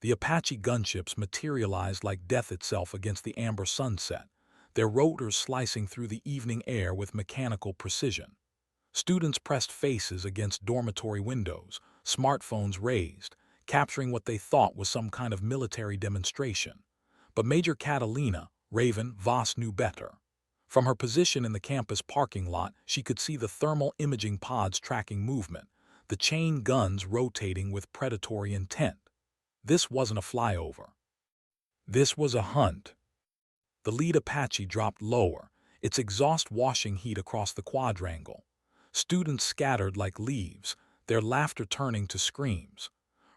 The Apache gunships materialized like death itself against the amber sunset, their rotors slicing through the evening air with mechanical precision. Students pressed faces against dormitory windows, smartphones raised, capturing what they thought was some kind of military demonstration. But Major Catalina, Raven Voss, knew better. From her position in the campus parking lot, she could see the thermal imaging pods tracking movement, the chain guns rotating with predatory intent. This wasn't a flyover. This was a hunt. The lead Apache dropped lower, its exhaust washing heat across the quadrangle. Students scattered like leaves, their laughter turning to screams.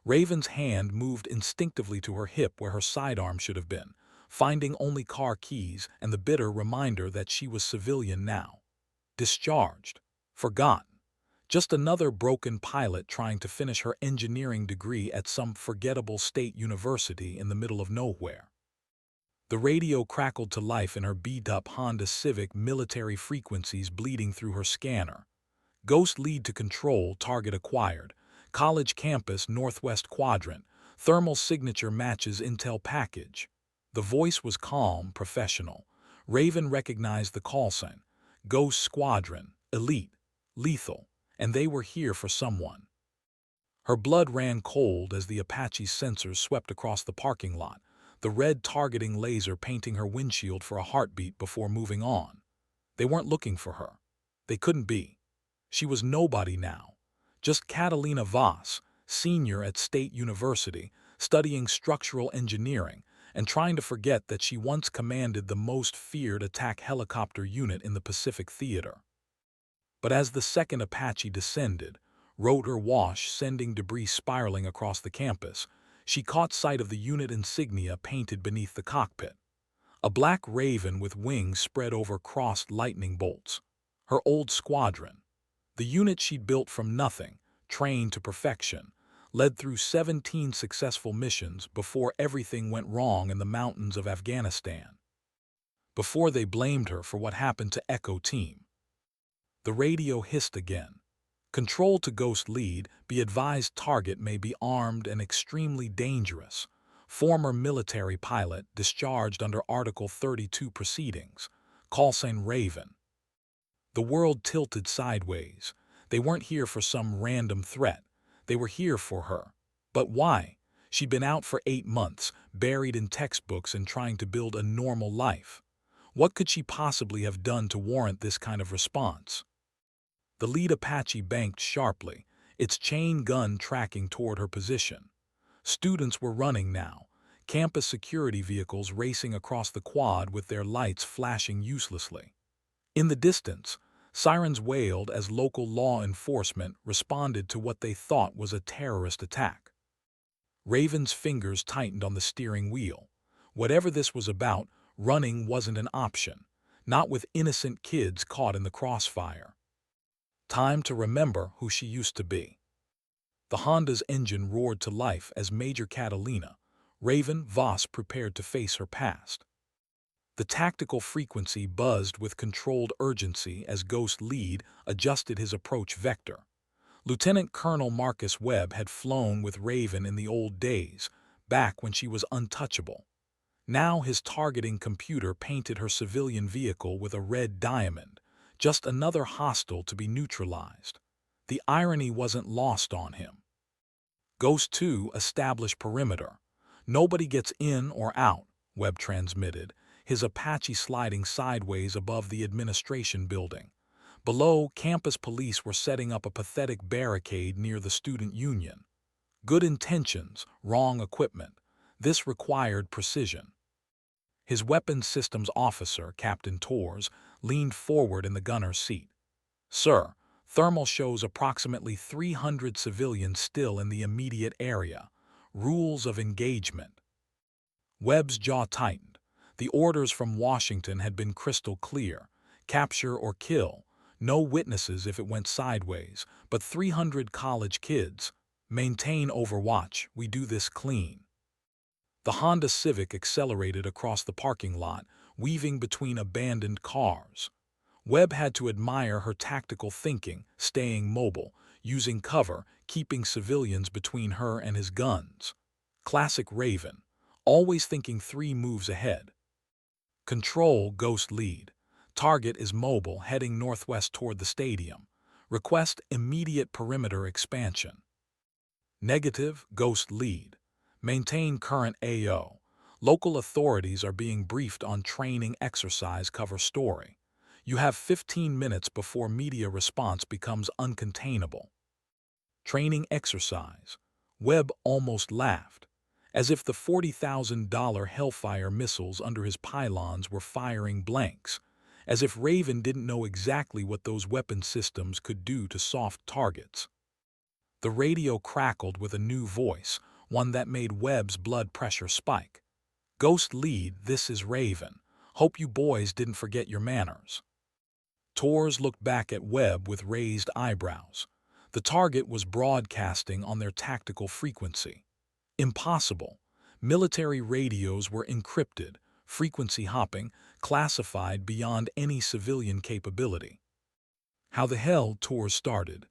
Raven's hand moved instinctively to her hip where her sidearm should have been, finding only car keys and the bitter reminder that she was civilian now. Discharged. Forgotten. Just another broken pilot trying to finish her engineering degree at some forgettable state university in the middle of nowhere. The radio crackled to life in her beat-up Honda Civic, military frequencies bleeding through her scanner. Ghost lead to control, target acquired. College campus, northwest quadrant. Thermal signature matches intel package. The voice was calm, professional. Raven recognized the call sign. Ghost squadron, elite, lethal, and they were here for someone. Her blood ran cold as the Apache's sensors swept across the parking lot, the red targeting laser painting her windshield for a heartbeat before moving on. They weren't looking for her. They couldn't be. She was nobody now. Just Catalina Voss, senior at State University, studying structural engineering and trying to forget that she once commanded the most feared attack helicopter unit in the Pacific Theater. But as the second Apache descended, rotor wash sending debris spiraling across the campus, she caught sight of the unit insignia painted beneath the cockpit. A black raven with wings spread over crossed lightning bolts. Her old squadron. The unit she'd built from nothing, trained to perfection, led through 17 successful missions before everything went wrong in the mountains of Afghanistan. Before they blamed her for what happened to Echo Team. The radio hissed again. Control to Ghost lead, be advised target may be armed and extremely dangerous. Former military pilot discharged under Article 32 proceedings. Call sign Raven. The world tilted sideways. They weren't here for some random threat. They were here for her. But why? She'd been out for 8 months, buried in textbooks and trying to build a normal life. What could she possibly have done to warrant this kind of response? The lead Apache banked sharply, its chain gun tracking toward her position. Students were running now, campus security vehicles racing across the quad with their lights flashing uselessly. In the distance, sirens wailed as local law enforcement responded to what they thought was a terrorist attack. Raven's fingers tightened on the steering wheel. Whatever this was about, running wasn't an option, not with innocent kids caught in the crossfire. Time to remember who she used to be. The Honda's engine roared to life as Major Catalina, Raven Voss, prepared to face her past. The tactical frequency buzzed with controlled urgency as Ghost lead adjusted his approach vector. Lieutenant Colonel Marcus Webb had flown with Raven in the old days, back when she was untouchable. Now his targeting computer painted her civilian vehicle with a red diamond, just another hostile to be neutralized. The irony wasn't lost on him. Ghost 2 established perimeter. Nobody gets in or out, Webb transmitted, his Apache sliding sideways above the administration building. Below, campus police were setting up a pathetic barricade near the student union. Good intentions, wrong equipment. This required precision. His weapons systems officer, Captain Torres, leaned forward in the gunner's seat. "Sir, thermal shows approximately 300 civilians still in the immediate area. Rules of engagement." Webb's jaw tightened. The orders from Washington had been crystal clear. Capture or kill. No witnesses if it went sideways, but 300 college kids. Maintain overwatch. We do this clean. The Honda Civic accelerated across the parking lot, weaving between abandoned cars. Webb had to admire her tactical thinking, staying mobile, using cover, keeping civilians between her and his guns. Classic Raven, always thinking 3 moves ahead. Control, Ghost lead. Target is mobile, heading northwest toward the stadium. Request immediate perimeter expansion. Negative, Ghost lead. Maintain current AO. Local authorities are being briefed on training exercise cover story. You have 15 minutes before media response becomes uncontainable. Training exercise. Webb almost laughed, as if the $40,000 Hellfire missiles under his pylons were firing blanks, as if Raven didn't know exactly what those weapon systems could do to soft targets. The radio crackled with a new voice, one that made Webb's blood pressure spike. Ghost lead, this is Raven. Hope you boys didn't forget your manners. Tors looked back at Webb with raised eyebrows. The target was broadcasting on their tactical frequency. Impossible. Military radios were encrypted, frequency hopping, classified beyond any civilian capability. How the hell, Tors started.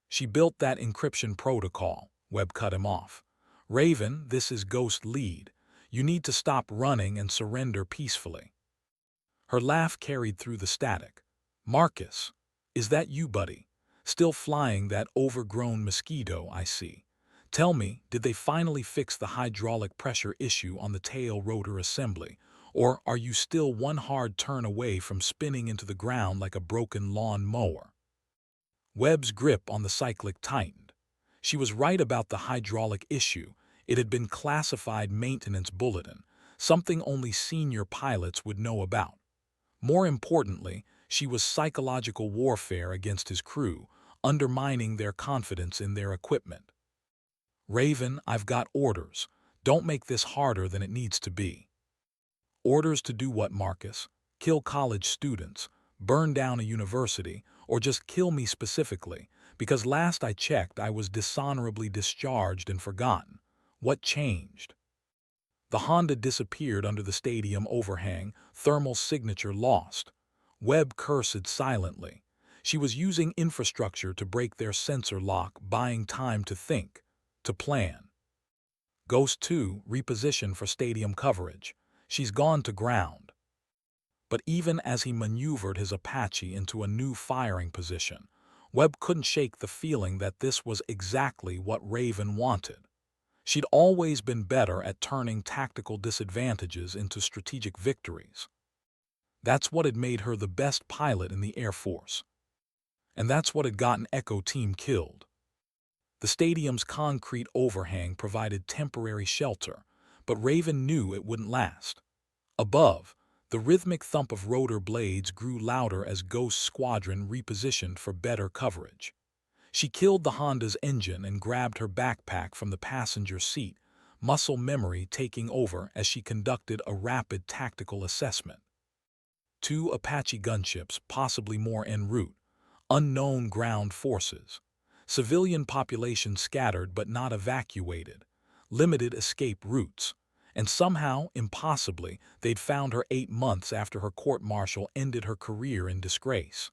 She built that encryption protocol, Webb cut him off. Raven, this is Ghost lead. You need to stop running and surrender peacefully. Her laugh carried through the static. Marcus, is that you, buddy? Still flying that overgrown mosquito, I see. Tell me, did they finally fix the hydraulic pressure issue on the tail rotor assembly, or are you still one hard turn away from spinning into the ground like a broken lawn mower? Webb's grip on the cyclic tightened. She was right about the hydraulic issue. It had been classified maintenance bulletin, something only senior pilots would know about. More importantly, she was psychological warfare against his crew, undermining their confidence in their equipment. Raven, I've got orders. Don't make this harder than it needs to be. Orders to do what, Marcus? Kill college students, burn down a university, or just kill me specifically, because last I checked I was dishonorably discharged and forgotten. What changed? The Honda disappeared under the stadium overhang, thermal signature lost. Webb cursed silently. She was using infrastructure to break their sensor lock, buying time to think, to plan. Ghost 2, reposition for stadium coverage. She's gone to ground. But even as he maneuvered his Apache into a new firing position, Webb couldn't shake the feeling that this was exactly what Raven wanted. She'd always been better at turning tactical disadvantages into strategic victories. That's what had made her the best pilot in the Air Force. And that's what had gotten Echo Team killed. The stadium's concrete overhang provided temporary shelter, but Raven knew it wouldn't last. Above, the rhythmic thump of rotor blades grew louder as Ghost Squadron repositioned for better coverage. She killed the Honda's engine and grabbed her backpack from the passenger seat, muscle memory taking over as she conducted a rapid tactical assessment. 2 Apache gunships, possibly more en route. Unknown ground forces. Civilian population scattered but not evacuated. Limited escape routes. And somehow, impossibly, they'd found her 8 months after her court-martial ended her career in disgrace.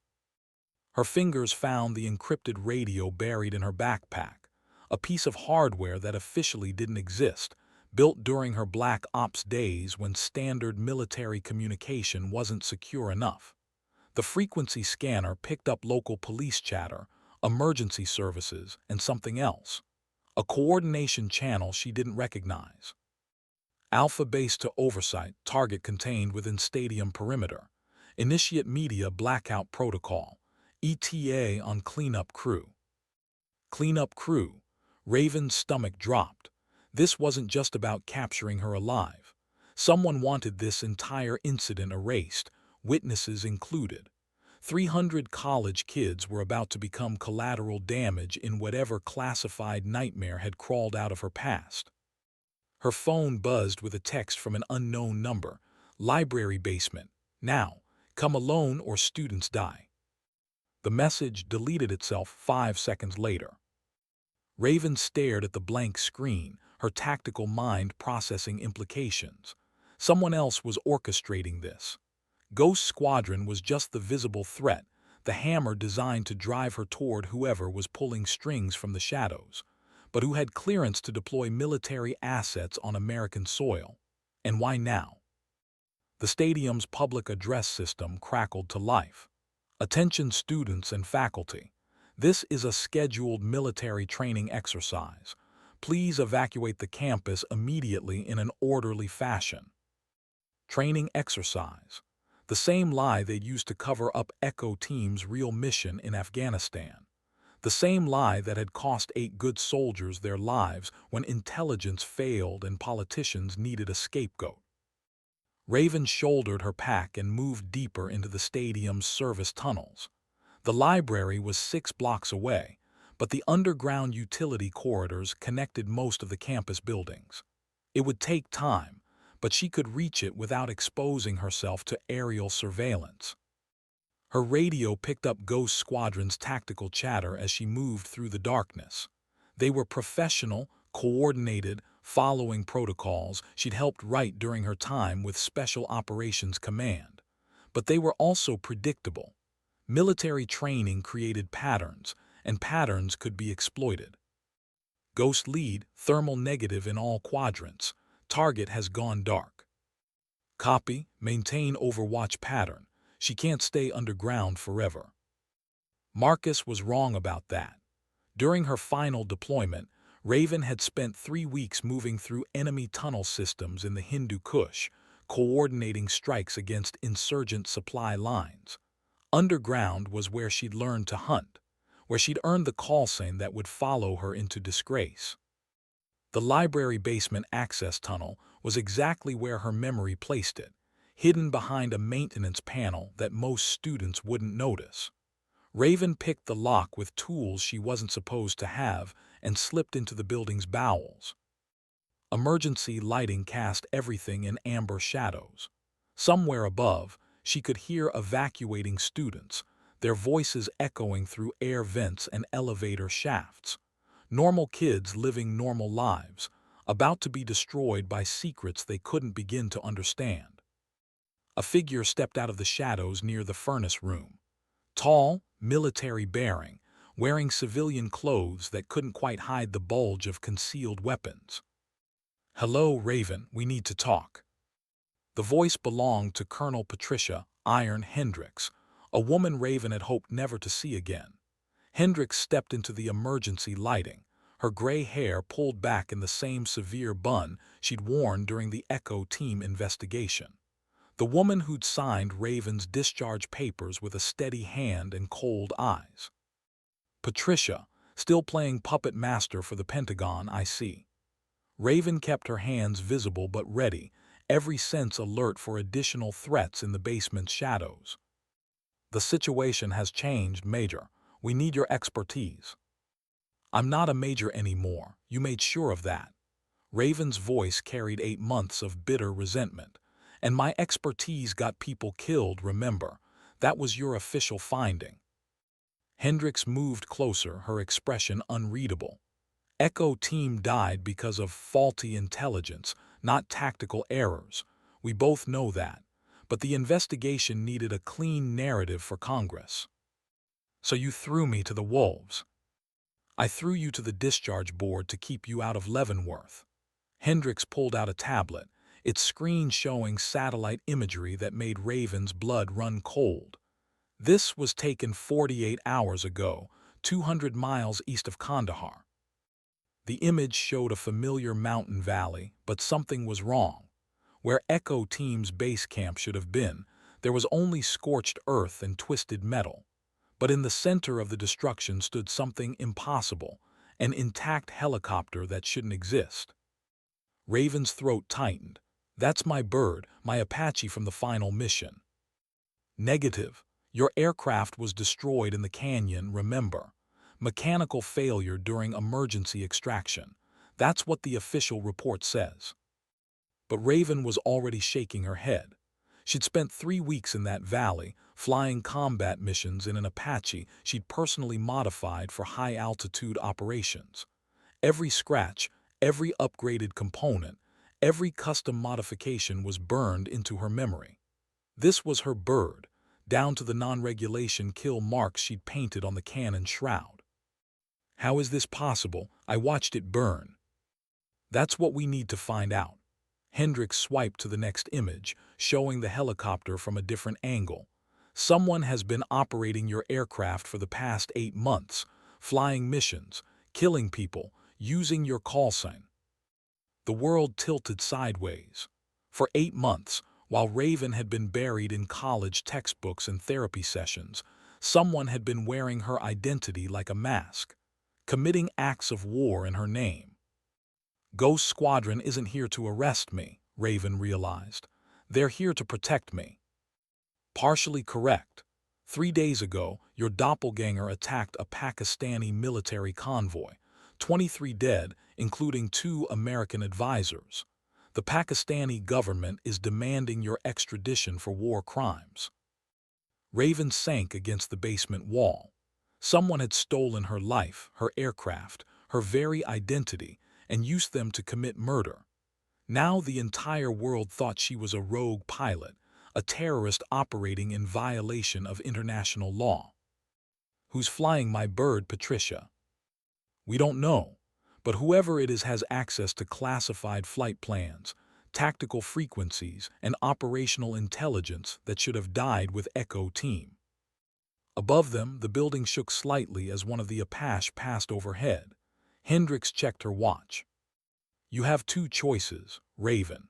Her fingers found the encrypted radio buried in her backpack, a piece of hardware that officially didn't exist, built during her Black Ops days when standard military communication wasn't secure enough. The frequency scanner picked up local police chatter, emergency services, and something else. A coordination channel she didn't recognize. Alpha base to oversight, target contained within stadium perimeter. Initiate media blackout protocol. ETA on cleanup crew. Cleanup crew. Raven's stomach dropped. This wasn't just about capturing her alive. Someone wanted this entire incident erased, witnesses included. 300 college kids were about to become collateral damage in whatever classified nightmare had crawled out of her past. Her phone buzzed with a text from an unknown number. Library basement. Now, come alone or students die. The message deleted itself 5 seconds later. Raven stared at the blank screen, her tactical mind processing implications. Someone else was orchestrating this. Ghost Squadron was just the visible threat, the hammer designed to drive her toward whoever was pulling strings from the shadows. but who had clearance to deploy military assets on American soil. And why now? The stadium's public address system crackled to life. Attention students and faculty. This is a scheduled military training exercise. Please evacuate the campus immediately in an orderly fashion. Training exercise. The same lie they used to cover up Echo Team's real mission in Afghanistan. The same lie that had cost 8 good soldiers their lives when intelligence failed and politicians needed a scapegoat. Raven shouldered her pack and moved deeper into the stadium's service tunnels. The library was 6 blocks away, but the underground utility corridors connected most of the campus buildings. It would take time, but she could reach it without exposing herself to aerial surveillance. Her radio picked up Ghost Squadron's tactical chatter as she moved through the darkness. They were professional, coordinated, following protocols she'd helped write during her time with Special Operations Command. But they were also predictable. Military training created patterns, and patterns could be exploited. Ghost lead, thermal negative in all quadrants. Target has gone dark. Copy, maintain overwatch pattern. She can't stay underground forever. Marcus was wrong about that. During her final deployment, Raven had spent 3 weeks moving through enemy tunnel systems in the Hindu Kush, coordinating strikes against insurgent supply lines. Underground was where she'd learned to hunt, where she'd earned the call sign that would follow her into disgrace. The library basement access tunnel was exactly where her memory placed it, hidden behind a maintenance panel that most students wouldn't notice. Raven picked the lock with tools she wasn't supposed to have and slipped into the building's bowels. Emergency lighting cast everything in amber shadows. Somewhere above, she could hear evacuating students, their voices echoing through air vents and elevator shafts. Normal kids living normal lives, about to be destroyed by secrets they couldn't begin to understand. A figure stepped out of the shadows near the furnace room. Tall, military-bearing, wearing civilian clothes that couldn't quite hide the bulge of concealed weapons. "Hello, Raven, we need to talk." The voice belonged to Colonel Patricia Iron Hendricks, a woman Raven had hoped never to see again. Hendricks stepped into the emergency lighting, her gray hair pulled back in the same severe bun she'd worn during the Echo Team investigation. The woman who'd signed Raven's discharge papers with a steady hand and cold eyes. "Patricia, still playing puppet master for the Pentagon, I see." Raven kept her hands visible but ready, every sense alert for additional threats in the basement's shadows. "The situation has changed, Major. We need your expertise." "I'm not a major anymore, you made sure of that." Raven's voice carried 8 months of bitter resentment. "And my expertise got people killed, remember. That was your official finding." Hendricks moved closer, her expression unreadable. "Echo Team died because of faulty intelligence, not tactical errors. We both know that. But the investigation needed a clean narrative for Congress. So you threw me to the wolves." "I threw you to the discharge board to keep you out of Leavenworth." Hendricks pulled out a tablet, its screen showing satellite imagery that made Raven's blood run cold. This was taken 48 hours ago, 200 miles east of Kandahar. The image showed a familiar mountain valley, but something was wrong. Where Echo Team's base camp should have been, there was only scorched earth and twisted metal. But in the center of the destruction stood something impossible, an intact helicopter that shouldn't exist. Raven's throat tightened. "That's my bird, my Apache from the final mission." "Negative. Your aircraft was destroyed in the canyon, remember. Mechanical failure during emergency extraction. That's what the official report says." But Raven was already shaking her head. She'd spent 3 weeks in that valley, flying combat missions in an Apache she'd personally modified for high-altitude operations. Every scratch, every upgraded component, every custom modification was burned into her memory. This was her bird, down to the non-regulation kill marks she'd painted on the cannon shroud. How is this possible? I watched it burn. That's what we need to find out. Hendricks swiped to the next image, showing the helicopter from a different angle. Someone has been operating your aircraft for the past 8 months, flying missions, killing people, using your call sign. The world tilted sideways. For 8 months, while Raven had been buried in college textbooks and therapy sessions, someone had been wearing her identity like a mask, committing acts of war in her name. Ghost Squadron isn't here to arrest me, Raven realized. They're here to protect me. Partially correct. 3 days ago, your doppelganger attacked a Pakistani military convoy. 23 dead, including 2 American advisors. The Pakistani government is demanding your extradition for war crimes. Raven sank against the basement wall. Someone had stolen her life, her aircraft, her very identity, and used them to commit murder. Now the entire world thought she was a rogue pilot, a terrorist operating in violation of international law. Who's flying my bird, Patricia? We don't know, but whoever it is has access to classified flight plans, tactical frequencies, and operational intelligence that should have died with Echo Team. Above them, the building shook slightly as one of the Apache passed overhead. Hendricks checked her watch. You have 2 choices, Raven.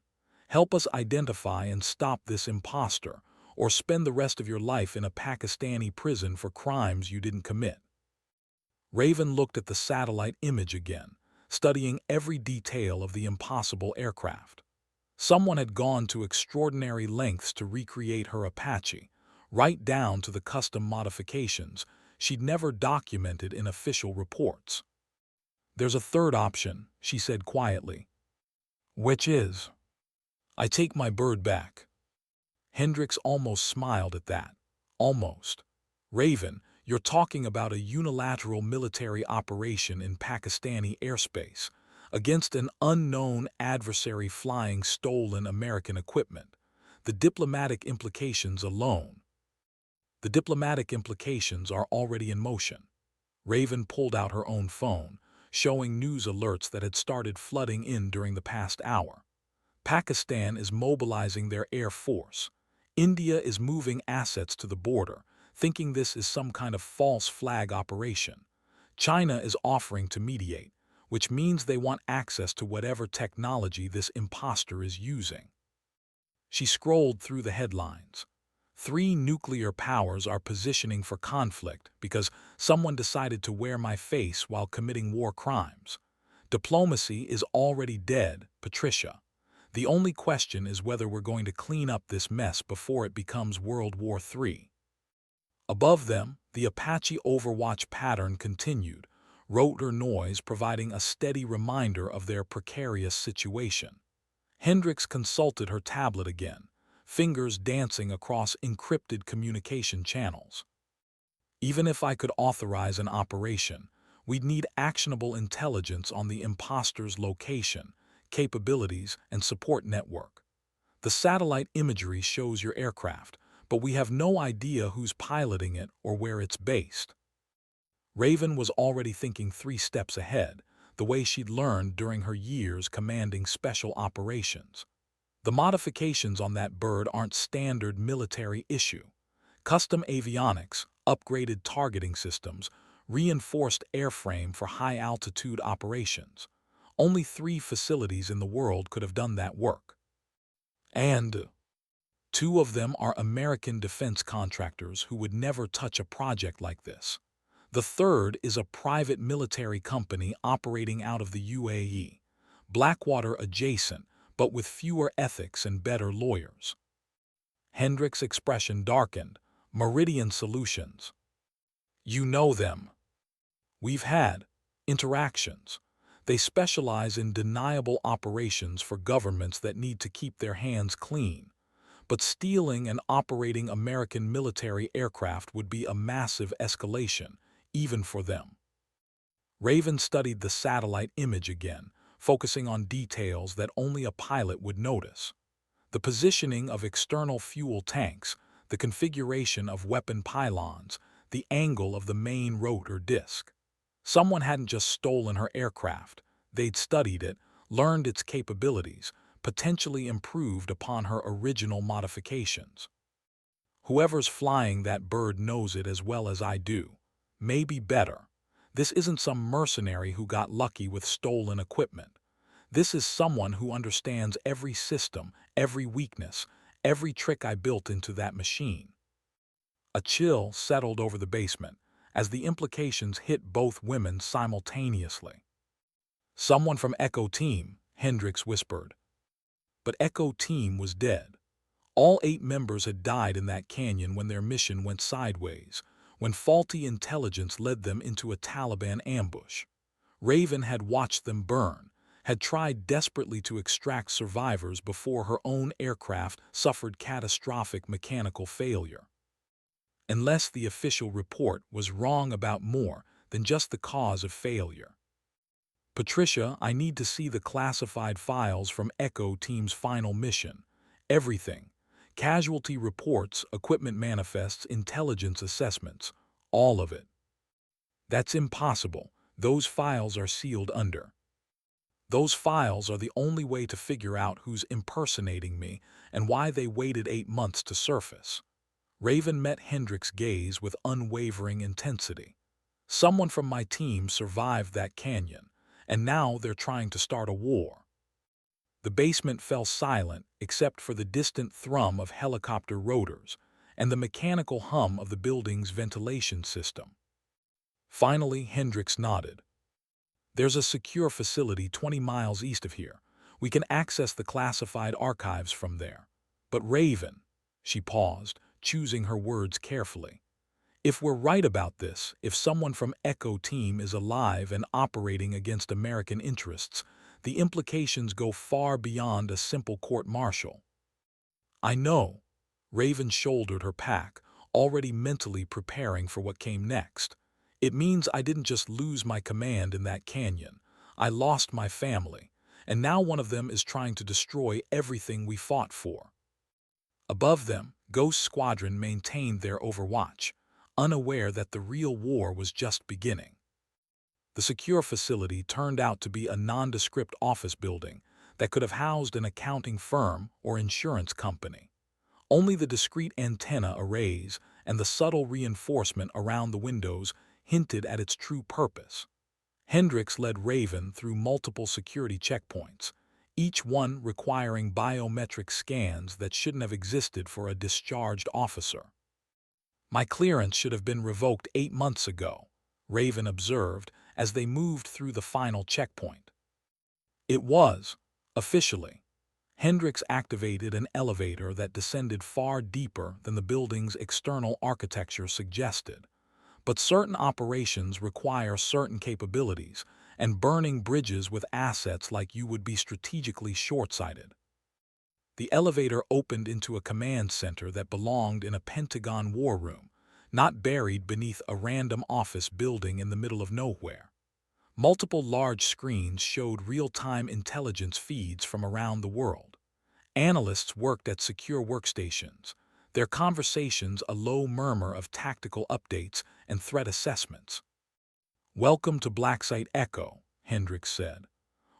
Help us identify and stop this imposter, or spend the rest of your life in a Pakistani prison for crimes you didn't commit. Raven looked at the satellite image again, studying every detail of the impossible aircraft. Someone had gone to extraordinary lengths to recreate her Apache, right down to the custom modifications she'd never documented in official reports. There's a third option, she said quietly. Which is? I take my bird back. Hendricks almost smiled at that. Almost. Raven, you're talking about a unilateral military operation in Pakistani airspace against an unknown adversary flying stolen American equipment. The diplomatic implications alone. The diplomatic implications are already in motion. Raven pulled out her own phone, showing news alerts that had started flooding in during the past hour. Pakistan is mobilizing their air force. India is moving assets to the border, thinking this is some kind of false flag operation. China is offering to mediate, which means they want access to whatever technology this imposter is using. She scrolled through the headlines. 3 nuclear powers are positioning for conflict because someone decided to wear my face while committing war crimes. Diplomacy is already dead, Patricia. The only question is whether we're going to clean up this mess before it becomes World War III. Above them, the Apache overwatch pattern continued, rotor noise providing a steady reminder of their precarious situation. Hendricks consulted her tablet again, fingers dancing across encrypted communication channels. Even if I could authorize an operation, we'd need actionable intelligence on the imposter's location, capabilities, and support network. The satellite imagery shows your aircraft, but we have no idea who's piloting it or where it's based. Raven was already thinking 3 steps ahead, the way she'd learned during her years commanding special operations. The modifications on that bird aren't standard military issue. Custom avionics, upgraded targeting systems, reinforced airframe for high-altitude operations. Only 3 facilities in the world could have done that work. And 2 of them are American defense contractors who would never touch a project like this. The third is a private military company operating out of the UAE, Blackwater adjacent, but with fewer ethics and better lawyers. Hendricks' expression darkened. Meridian Solutions. You know them. We've had interactions. They specialize in deniable operations for governments that need to keep their hands clean. But stealing and operating American military aircraft would be a massive escalation, even for them. Raven studied the satellite image again, focusing on details that only a pilot would notice. The positioning of external fuel tanks, the configuration of weapon pylons, the angle of the main rotor disc. Someone hadn't just stolen her aircraft. They'd studied it, learned its capabilities, potentially improved upon her original modifications. Whoever's flying that bird knows it as well as I do. Maybe better. This isn't some mercenary who got lucky with stolen equipment. This is someone who understands every system, every weakness, every trick I built into that machine. A chill settled over the basement as the implications hit both women simultaneously. Someone from Echo Team, Hendricks whispered. But Echo Team was dead. All 8 members had died in that canyon when their mission went sideways, when faulty intelligence led them into a Taliban ambush. Raven had watched them burn, had tried desperately to extract survivors before her own aircraft suffered catastrophic mechanical failure. Unless the official report was wrong about more than just the cause of failure. Patricia, I need to see the classified files from Echo Team's final mission. Everything. Casualty reports, equipment manifests, intelligence assessments. All of it. That's impossible. Those files are sealed under. Those files are the only way to figure out who's impersonating me and why they waited 8 months to surface. Raven met Hendrick's gaze with unwavering intensity. Someone from my team survived that canyon, and now they're trying to start a war. The basement fell silent except for the distant thrum of helicopter rotors and the mechanical hum of the building's ventilation system. Finally, Hendricks nodded. There's a secure facility 20 miles east of here. We can access the classified archives from there. But Raven, she paused, choosing her words carefully. If we're right about this, if someone from Echo Team is alive and operating against American interests, the implications go far beyond a simple court-martial. I know. Raven shouldered her pack, already mentally preparing for what came next. It means I didn't just lose my command in that canyon. I lost my family, and now one of them is trying to destroy everything we fought for. Above them, Ghost Squadron maintained their overwatch, unaware that the real war was just beginning. The secure facility turned out to be a nondescript office building that could have housed an accounting firm or insurance company. Only the discrete antenna arrays and the subtle reinforcement around the windows hinted at its true purpose. Hendricks led Raven through multiple security checkpoints, each one requiring biometric scans that shouldn't have existed for a discharged officer. My clearance should have been revoked 8 months ago, Raven observed as they moved through the final checkpoint. It was, officially. Hendricks activated an elevator that descended far deeper than the building's external architecture suggested. But certain operations require certain capabilities, and burning bridges with assets like you would be strategically short-sighted. The elevator opened into a command center that belonged in a Pentagon war room, not buried beneath a random office building in the middle of nowhere. Multiple large screens showed real-time intelligence feeds from around the world. Analysts worked at secure workstations, their conversations a low murmur of tactical updates and threat assessments. Welcome to Blacksite Echo, Hendricks said,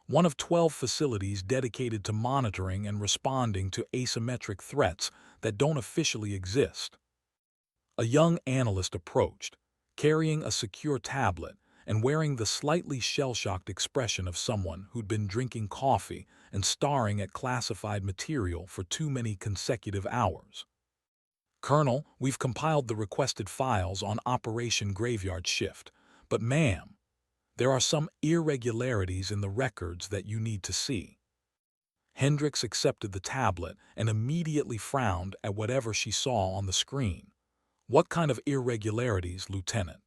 one of 12 facilities dedicated to monitoring and responding to asymmetric threats that don't officially exist. A young analyst approached, carrying a secure tablet and wearing the slightly shell-shocked expression of someone who'd been drinking coffee and staring at classified material for too many consecutive hours. Colonel, we've compiled the requested files on Operation Graveyard Shift, but ma'am, there are some irregularities in the records that you need to see. Hendricks accepted the tablet and immediately frowned at whatever she saw on the screen. What kind of irregularities, Lieutenant?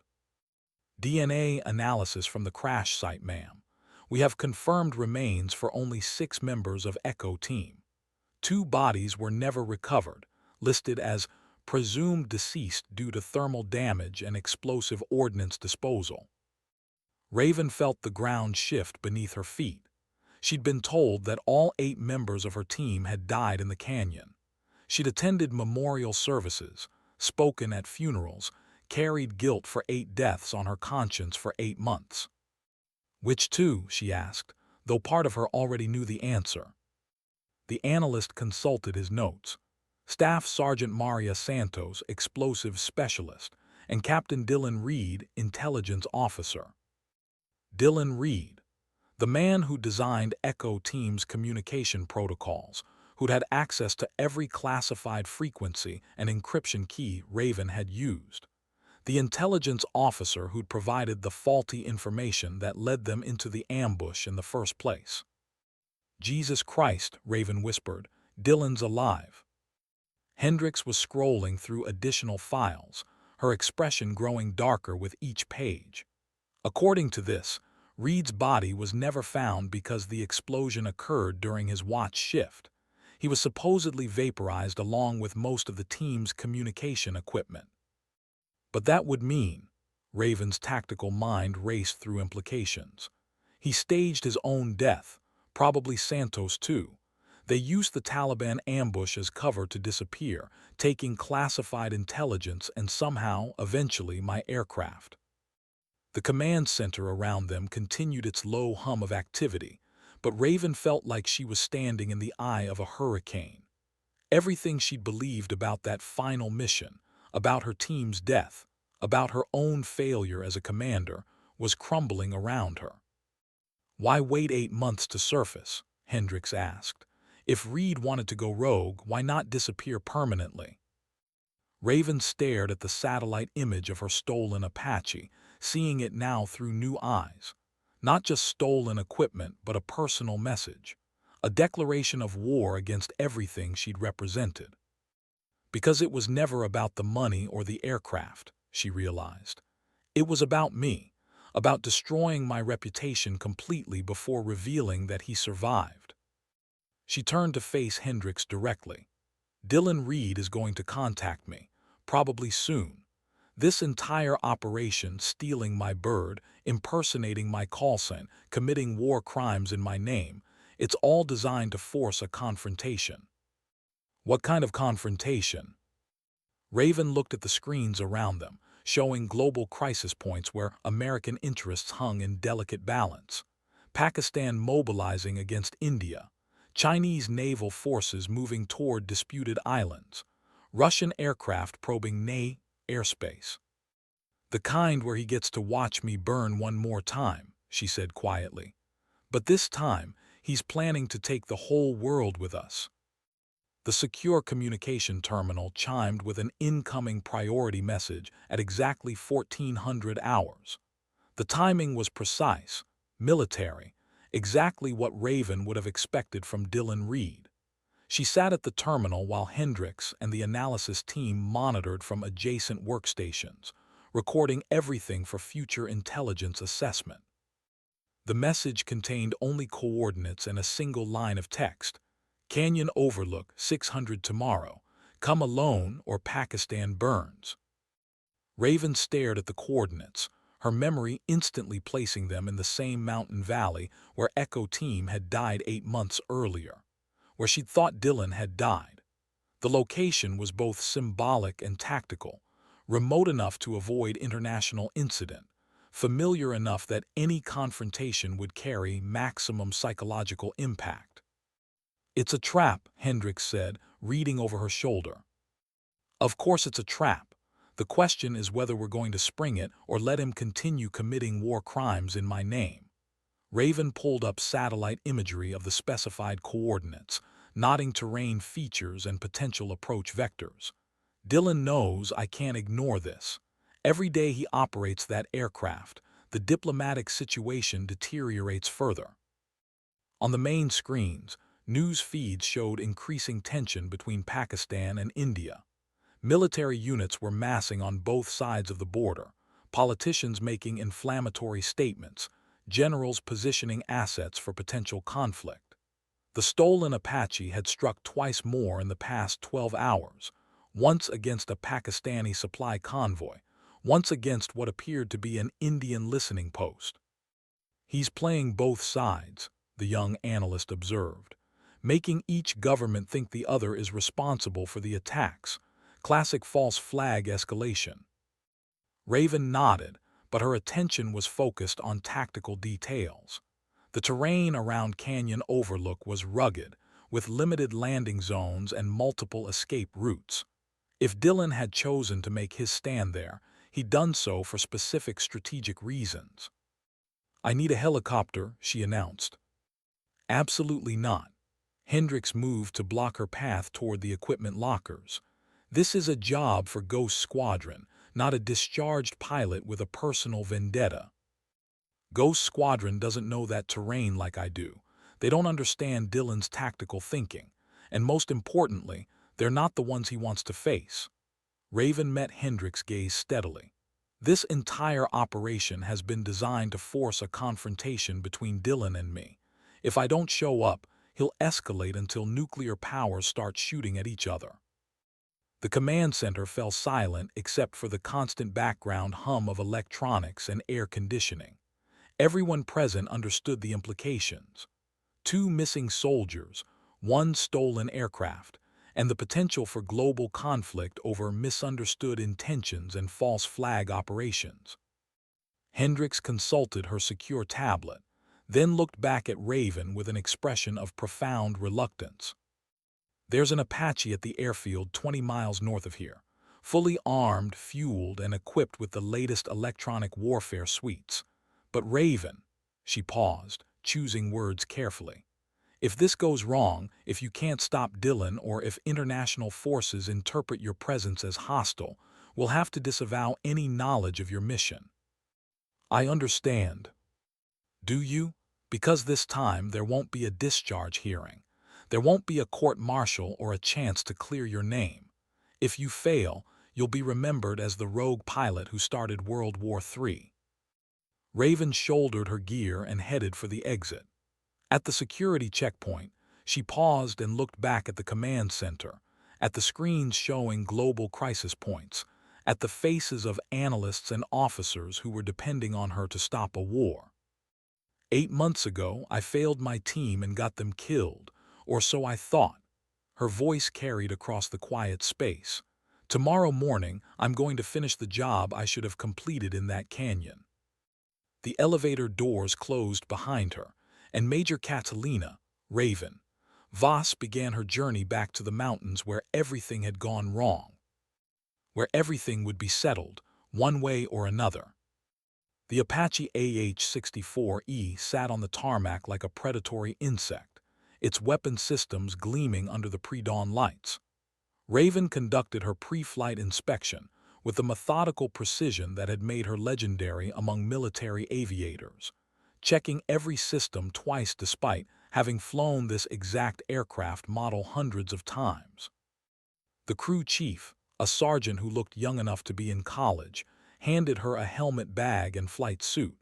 DNA analysis from the crash site, ma'am. We have confirmed remains for only 6 members of Echo Team. 2 bodies were never recovered, listed as presumed deceased due to thermal damage and explosive ordnance disposal. Raven felt the ground shift beneath her feet. She'd been told that all 8 members of her team had died in the canyon. She'd attended memorial services, spoken at funerals, carried guilt for 8 deaths on her conscience for 8 months. Which two? She asked, though part of her already knew the answer. The analyst consulted his notes. Staff Sergeant Maria Santos, explosives specialist, and Captain Dylan Reed, intelligence officer. Dylan Reed, the man who designed Echo Team's communication protocols, who'd had access to every classified frequency and encryption key Raven had used. The intelligence officer who'd provided the faulty information that led them into the ambush in the first place. Jesus Christ, Raven whispered, Dylan's alive. Hendricks was scrolling through additional files, her expression growing darker with each page. According to this, Reed's body was never found because the explosion occurred during his watch shift. He was supposedly vaporized along with most of the team's communication equipment. But that would mean, Raven's tactical mind raced through implications. He staged his own death, probably Santos too. They used the Taliban ambush as cover to disappear, taking classified intelligence and somehow, eventually, my aircraft. The command center around them continued its low hum of activity, but Raven felt like she was standing in the eye of a hurricane. Everything she'd believed about that final mission, about her team's death, about her own failure as a commander, was crumbling around her. Why wait 8 months to surface? Hendricks asked. If Reed wanted to go rogue, why not disappear permanently? Raven stared at the satellite image of her stolen Apache, seeing it now through new eyes. Not just stolen equipment, but a personal message. A declaration of war against everything she'd represented. Because it was never about the money or the aircraft, she realized. It was about me, about destroying my reputation completely before revealing that he survived. She turned to face Hendricks directly. Dylan Reed is going to contact me, probably soon. This entire operation, stealing my bird, impersonating my call sign, committing war crimes in my name, it's all designed to force a confrontation. What kind of confrontation? Raven looked at the screens around them, showing global crisis points where American interests hung in delicate balance. Pakistan mobilizing against India. Chinese naval forces moving toward disputed islands. Russian aircraft probing NA airspace. The kind where he gets to watch me burn one more time, she said quietly. But this time, he's planning to take the whole world with us. The secure communication terminal chimed with an incoming priority message at exactly 1400 hours. The timing was precise, military, exactly what Raven would have expected from Dylan Reed. She sat at the terminal while Hendricks and the analysis team monitored from adjacent workstations, recording everything for future intelligence assessment. The message contained only coordinates and a single line of text. Canyon Overlook, 600 tomorrow. Come alone or Pakistan burns. Raven stared at the coordinates, her memory instantly placing them in the same mountain valley where Echo Team had died 8 months earlier, where she'd thought Dylan had died. The location was both symbolic and tactical, remote enough to avoid international incident, familiar enough that any confrontation would carry maximum psychological impact. It's a trap, Hendricks said, reading over her shoulder. Of course it's a trap. The question is whether we're going to spring it or let him continue committing war crimes in my name. Raven pulled up satellite imagery of the specified coordinates, nodding terrain features and potential approach vectors. Dylan knows I can't ignore this. Every day he operates that aircraft, the diplomatic situation deteriorates further. On the main screens, news feeds showed increasing tension between Pakistan and India. Military units were massing on both sides of the border, politicians making inflammatory statements, generals positioning assets for potential conflict. The stolen Apache had struck twice more in the past 12 hours, once against a Pakistani supply convoy, once against what appeared to be an Indian listening post. He's playing both sides, the young analyst observed, making each government think the other is responsible for the attacks. Classic false flag escalation. Raven nodded, but her attention was focused on tactical details. The terrain around Canyon Overlook was rugged, with limited landing zones and multiple escape routes. If Dylan had chosen to make his stand there, he'd done so for specific strategic reasons. "I need a helicopter," she announced. "Absolutely not." Hendricks moved to block her path toward the equipment lockers. "This is a job for Ghost Squadron, not a discharged pilot with a personal vendetta. Ghost Squadron doesn't know that terrain like I do. They don't understand Dylan's tactical thinking. And most importantly, they're not the ones he wants to face." Raven met Hendricks' gaze steadily. "This entire operation has been designed to force a confrontation between Dylan and me. If I don't show up, he'll escalate until nuclear powers start shooting at each other." The command center fell silent except for the constant background hum of electronics and air conditioning. Everyone present understood the implications. 2 missing soldiers, 1 stolen aircraft, and the potential for global conflict over misunderstood intentions and false flag operations. Hendricks consulted her secure tablet, then looked back at Raven with an expression of profound reluctance. "There's an Apache at the airfield 20 miles north of here, fully armed, fueled, and equipped with the latest electronic warfare suites. But Raven," she paused, choosing words carefully, "if this goes wrong, if you can't stop Dylan, or if international forces interpret your presence as hostile, we'll have to disavow any knowledge of your mission." "I understand." "Do you? Because this time there won't be a discharge hearing. There won't be a court-martial or a chance to clear your name. If you fail, you'll be remembered as the rogue pilot who started World War III." Raven shouldered her gear and headed for the exit. At the security checkpoint, she paused and looked back at the command center, at the screens showing global crisis points, at the faces of analysts and officers who were depending on her to stop a war. "8 months ago, I failed my team and got them killed, or so I thought." Her voice carried across the quiet space. "Tomorrow morning, I'm going to finish the job I should have completed in that canyon." The elevator doors closed behind her, and Major Catalina, Raven, Voss began her journey back to the mountains where everything had gone wrong, where everything would be settled, one way or another. The Apache AH-64E sat on the tarmac like a predatory insect, its weapon systems gleaming under the pre-dawn lights. Raven conducted her pre-flight inspection with the methodical precision that had made her legendary among military aviators, checking every system twice despite having flown this exact aircraft model hundreds of times. The crew chief, a sergeant who looked young enough to be in college, handed her a helmet bag and flight suit.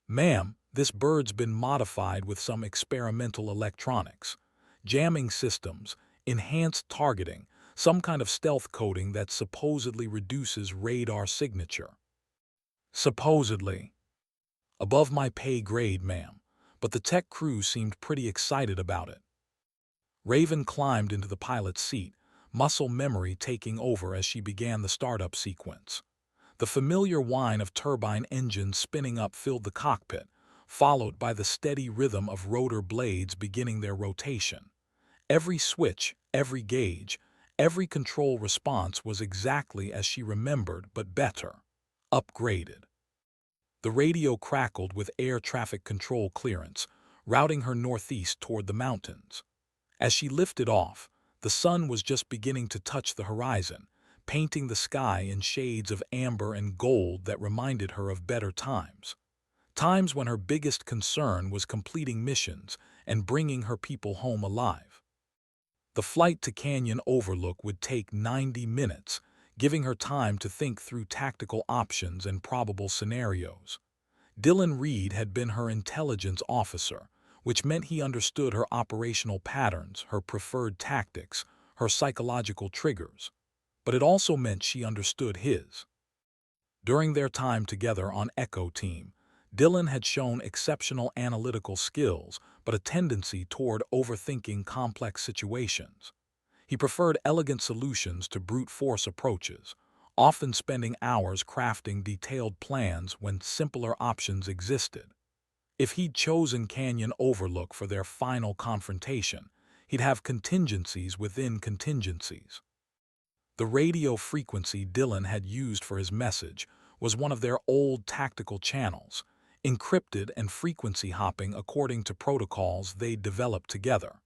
"Ma'am, this bird's been modified with some experimental electronics, jamming systems, enhanced targeting, some kind of stealth coating that supposedly reduces radar signature." "Supposedly." "Above my pay grade, ma'am, but the tech crew seemed pretty excited about it." Raven climbed into the pilot's seat, muscle memory taking over as she began the startup sequence. The familiar whine of turbine engines spinning up filled the cockpit, followed by the steady rhythm of rotor blades beginning their rotation. Every switch, every gauge, every control response was exactly as she remembered, but better. Upgraded. The radio crackled with air traffic control clearance, routing her northeast toward the mountains. As she lifted off, the sun was just beginning to touch the horizon, painting the sky in shades of amber and gold that reminded her of better times. Times when her biggest concern was completing missions and bringing her people home alive. The flight to Canyon Overlook would take 90 minutes, giving her time to think through tactical options and probable scenarios. Dylan Reed had been her intelligence officer, which meant he understood her operational patterns, her preferred tactics, her psychological triggers. But it also meant she understood his. During their time together on Echo Team, Dylan had shown exceptional analytical skills, but a tendency toward overthinking complex situations. He preferred elegant solutions to brute force approaches, often spending hours crafting detailed plans when simpler options existed. If he'd chosen Canyon Overlook for their final confrontation, he'd have contingencies within contingencies. The radio frequency Dylan had used for his message was one of their old tactical channels, encrypted and frequency hopping according to protocols they'd developed together.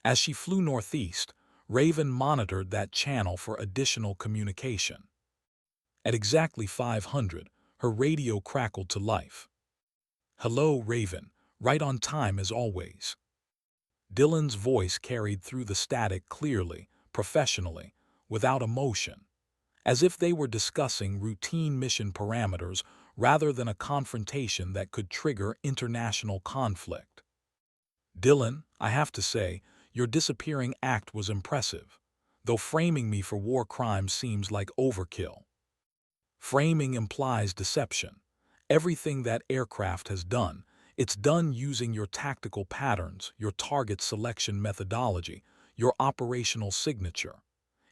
As she flew northeast, Raven monitored that channel for additional communication. At exactly 500, her radio crackled to life. "Hello, Raven, right on time as always." Dylan's voice carried through the static clearly, professionally, without emotion, as if they were discussing routine mission parameters rather than a confrontation that could trigger international conflict. "Dylan, I have to say, your disappearing act was impressive, though framing me for war crimes seems like overkill." Framing implies deception. Everything that aircraft has done, it's done using your tactical patterns, your target selection methodology, your operational signature.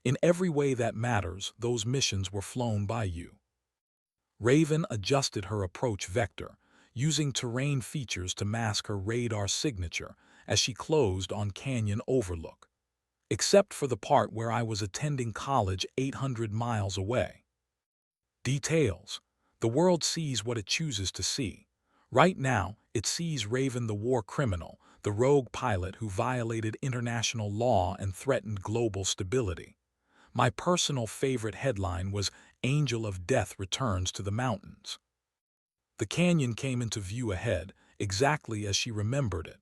In every way that matters, those missions were flown by you. Raven adjusted her approach vector, using terrain features to mask her radar signature as she closed on Canyon Overlook. "Except for the part where I was attending college 800 miles away." Details. The world sees what it chooses to see. Right now, it sees Raven the war criminal, the rogue pilot who violated international law and threatened global stability. My personal favorite headline was "Angel of Death Returns to the Mountains." The canyon came into view ahead, exactly as she remembered it.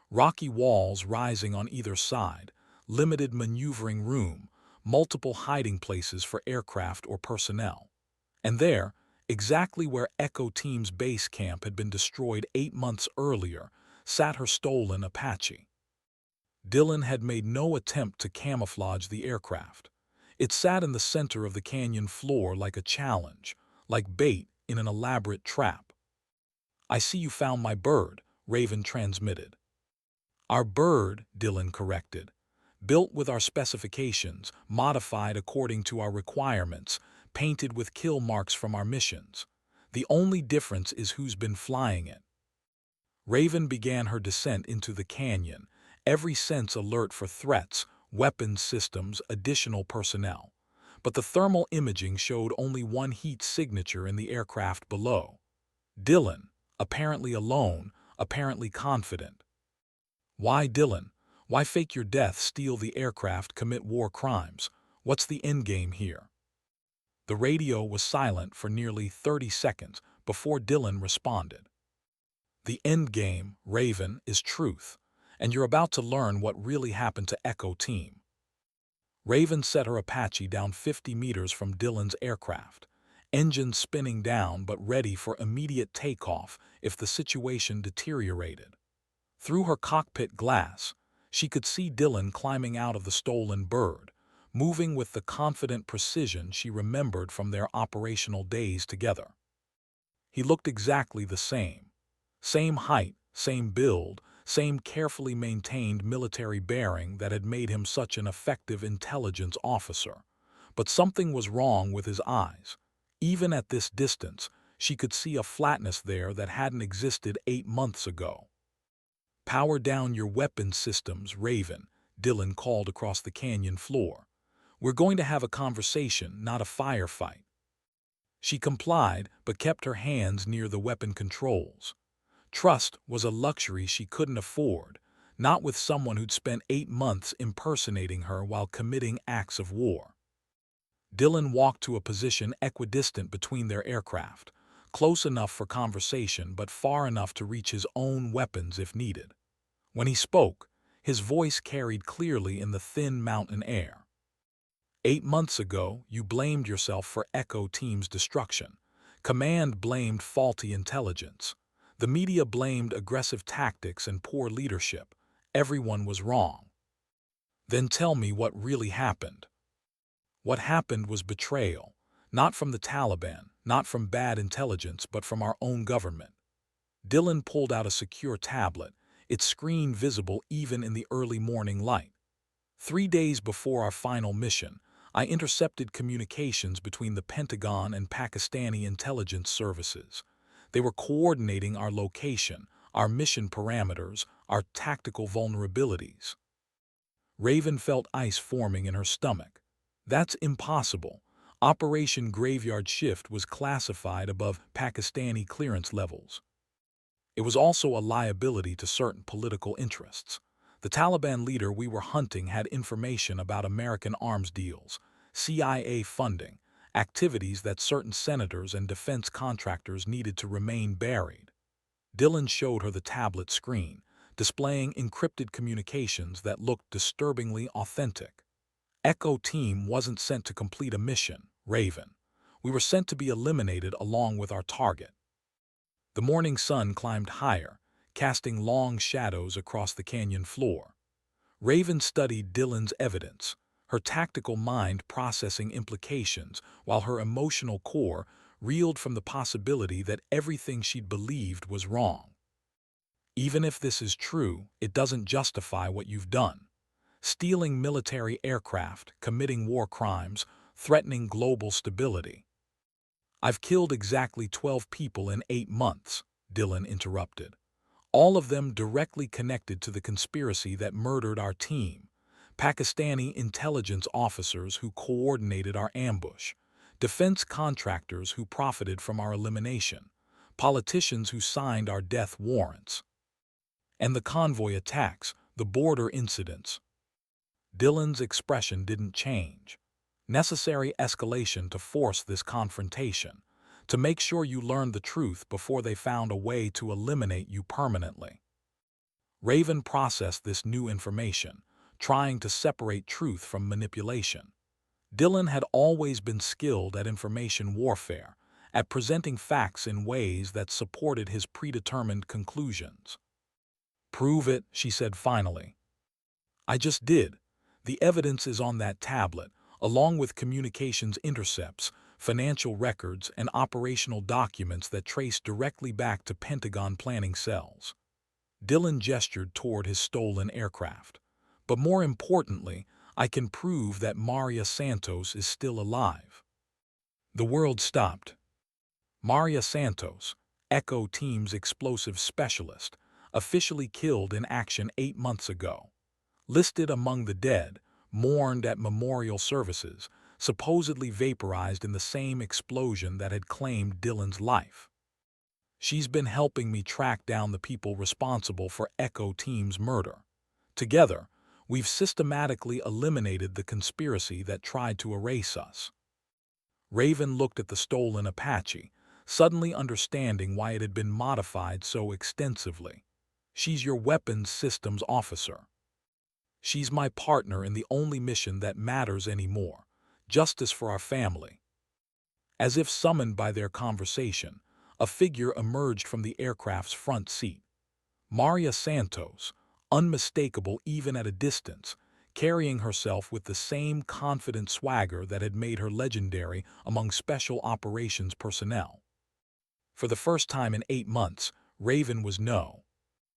Rocky walls rising on either side, limited maneuvering room, multiple hiding places for aircraft or personnel. And there, exactly where Echo Team's base camp had been destroyed 8 months earlier, sat her stolen Apache. Dylan had made no attempt to camouflage the aircraft. It sat in the center of the canyon floor like a challenge, like bait in an elaborate trap. "I see you found my bird," Raven transmitted. "Our bird," Dylan corrected. "Built with our specifications, modified according to our requirements, painted with kill marks from our missions. The only difference is who's been flying it." Raven began her descent into the canyon, every sense alert for threats, weapons systems, additional personnel. But the thermal imaging showed only one heat signature in the aircraft below. Dylan, apparently alone, apparently confident. Why Dylan? Why fake your death, steal the aircraft, commit war crimes? What's the endgame here? The radio was silent for nearly 30 seconds before Dylan responded. "The endgame, Raven, is truth, and you're about to learn what really happened to Echo Team." Raven set her Apache down 50 meters from Dylan's aircraft, engines spinning down but ready for immediate takeoff if the situation deteriorated. Through her cockpit glass, she could see Dylan climbing out of the stolen bird, moving with the confident precision she remembered from their operational days together. He looked exactly the same. Same height, same build, same carefully maintained military bearing that had made him such an effective intelligence officer. But something was wrong with his eyes. Even at this distance, she could see a flatness there that hadn't existed 8 months ago. "Power down your weapons systems, Raven," Dylan called across the canyon floor. "We're going to have a conversation, not a firefight." She complied, but kept her hands near the weapon controls. Trust was a luxury she couldn't afford, not with someone who'd spent 8 months impersonating her while committing acts of war. Dylan walked to a position equidistant between their aircraft, close enough for conversation but far enough to reach his own weapons if needed. When he spoke, his voice carried clearly in the thin mountain air. "8 months ago, you blamed yourself for Echo Team's destruction. Command blamed faulty intelligence. The media blamed aggressive tactics and poor leadership. Everyone was wrong. Then tell me what really happened." "What happened was betrayal, not from the Taliban, not from bad intelligence, but from our own government." Dylan pulled out a secure tablet, its screen visible even in the early morning light. "3 days before our final mission, I intercepted communications between the Pentagon and Pakistani intelligence services. They were coordinating our location, our mission parameters, our tactical vulnerabilities. Raven felt ice forming in her stomach. That's impossible. Operation Graveyard Shift was classified above Pakistani clearance levels. It was also a liability to certain political interests. The Taliban leader we were hunting had information about American arms deals, CIA funding, activities that certain senators and defense contractors needed to remain buried. Dylan showed her the tablet screen, displaying encrypted communications that looked disturbingly authentic. Echo Team wasn't sent to complete a mission, Raven. We were sent to be eliminated along with our target. The morning sun climbed higher, casting long shadows across the canyon floor. Raven studied Dylan's evidence, her tactical mind processing implications while her emotional core reeled from the possibility that everything she'd believed was wrong. Even if this is true, it doesn't justify what you've done. Stealing military aircraft, committing war crimes, threatening global stability. I've killed exactly 12 people in 8 months, Dylan interrupted. All of them directly connected to the conspiracy that murdered our team. Pakistani intelligence officers who coordinated our ambush, defense contractors who profited from our elimination, politicians who signed our death warrants, and the convoy attacks, the border incidents. Dylan's expression didn't change. Necessary escalation to force this confrontation, to make sure you learned the truth before they found a way to eliminate you permanently. Raven processed this new information, trying to separate truth from manipulation. Dylan had always been skilled at information warfare, at presenting facts in ways that supported his predetermined conclusions. "Prove it," she said finally. "I just did. The evidence is on that tablet, along with communications intercepts, financial records, and operational documents that trace directly back to Pentagon planning cells." Dylan gestured toward his stolen aircraft. "But more importantly, I can prove that Maria Santos is still alive." The world stopped. Maria Santos, Echo Team's explosive specialist, officially killed in action 8 months ago. Listed among the dead, mourned at memorial services, supposedly vaporized in the same explosion that had claimed Dylan's life. She's been helping me track down the people responsible for Echo Team's murder. Together, we've systematically eliminated the conspiracy that tried to erase us. Raven looked at the stolen Apache, suddenly understanding why it had been modified so extensively. "She's your weapons systems officer. She's my partner in the only mission that matters anymore, justice for our family." As if summoned by their conversation, a figure emerged from the aircraft's front seat. Maria Santos, unmistakable even at a distance, carrying herself with the same confident swagger that had made her legendary among special operations personnel. For the first time in 8 months, Raven was no